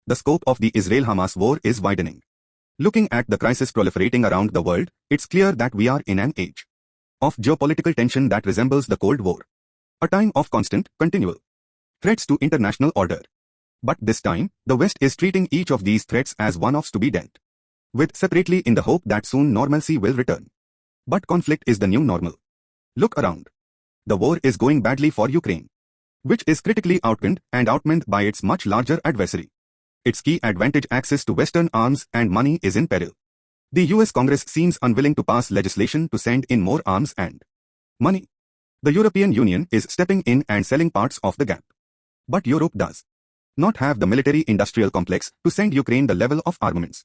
the scope of the Israel-Hamas war is widening. Looking at the crisis proliferating around the world, it's clear that we are in an age of geopolitical tension that resembles the Cold War. A time of constant, continual threats to international order. But this time, the West is treating each of these threats as one-offs to be dealt with separately in the hope that soon normalcy will return. But conflict is the new normal. Look around. The war is going badly for Ukraine, which is critically outgunned and outmanned by its much larger adversary. Its key advantage, access to Western arms and money, is in peril. The US Congress seems unwilling to pass legislation to send in more arms and money. The European Union is stepping in and selling parts of the gap. But Europe does not have the military-industrial complex to send Ukraine the level of armaments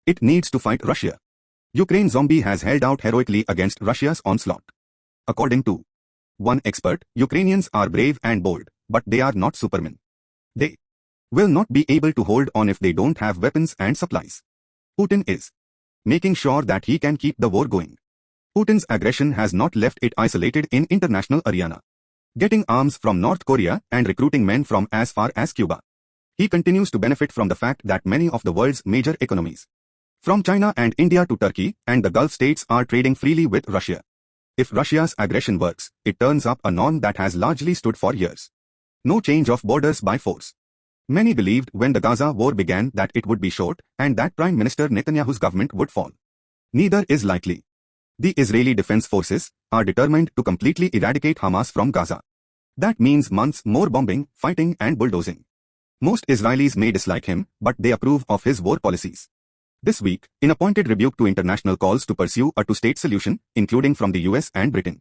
it needs to fight Russia. Ukraine zombie has held out heroically against Russia's onslaught. According to one expert, Ukrainians are brave and bold, but they are not supermen. They will not be able to hold on if they don't have weapons and supplies. Putin is making sure that he can keep the war going. Putin's aggression has not left it isolated in international arena, getting arms from North Korea and recruiting men from as far as Cuba. He continues to benefit from the fact that many of the world's major economies, from China and India to Turkey and the Gulf states, are trading freely with Russia. If Russia's aggression works, it turns up a norm that has largely stood for years. No change of borders by force. Many believed when the Gaza war began that it would be short and that Prime Minister Netanyahu's government would fall. Neither is likely. The Israeli Defense Forces are determined to completely eradicate Hamas from Gaza. That means months more bombing, fighting and bulldozing. Most Israelis may dislike him, but they approve of his war policies. This week, in a pointed rebuke to international calls to pursue a two-state solution, including from the US and Britain,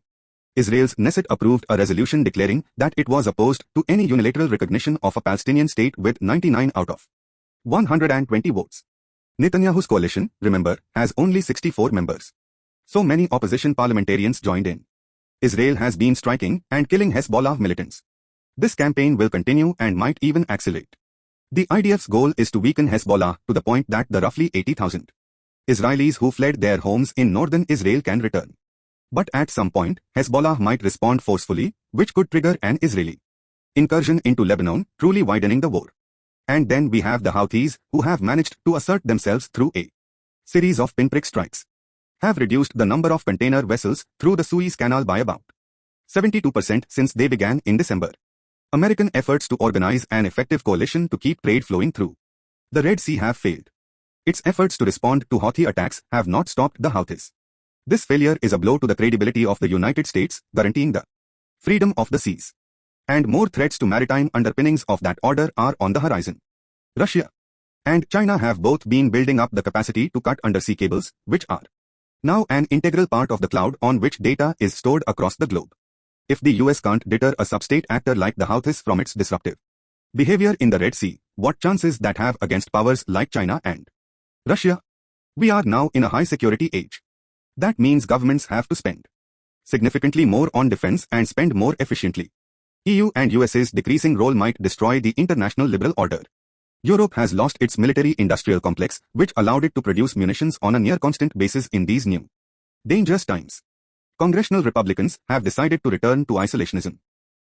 Israel's Knesset approved a resolution declaring that it was opposed to any unilateral recognition of a Palestinian state with 99 out of 120 votes. Netanyahu's coalition, remember, has only 64 members. So many opposition parliamentarians joined in. Israel has been striking and killing Hezbollah militants. This campaign will continue and might even accelerate. The IDF's goal is to weaken Hezbollah to the point that the roughly 80,000 Israelis who fled their homes in northern Israel can return. But at some point, Hezbollah might respond forcefully, which could trigger an Israeli incursion into Lebanon, truly widening the war. And then we have the Houthis, who have managed to assert themselves through a series of pinprick strikes, have reduced the number of container vessels through the Suez Canal by about 72% since they began in December. American efforts to organize an effective coalition to keep trade flowing through the Red Sea have failed. Its efforts to respond to Houthi attacks have not stopped the Houthis. This failure is a blow to the credibility of the United States, guaranteeing the freedom of the seas. And more threats to maritime underpinnings of that order are on the horizon. Russia and China have both been building up the capacity to cut undersea cables, which are now an integral part of the cloud on which data is stored across the globe. If the US can't deter a sub-state actor like the Houthis from its disruptive behavior in the Red Sea, what chances that have against powers like China and Russia? We are now in a high-security age. That means governments have to spend significantly more on defense and spend more efficiently. EU and US's decreasing role might destroy the international liberal order. Europe has lost its military-industrial complex, which allowed it to produce munitions on a near-constant basis in these new, dangerous times. Congressional Republicans have decided to return to isolationism.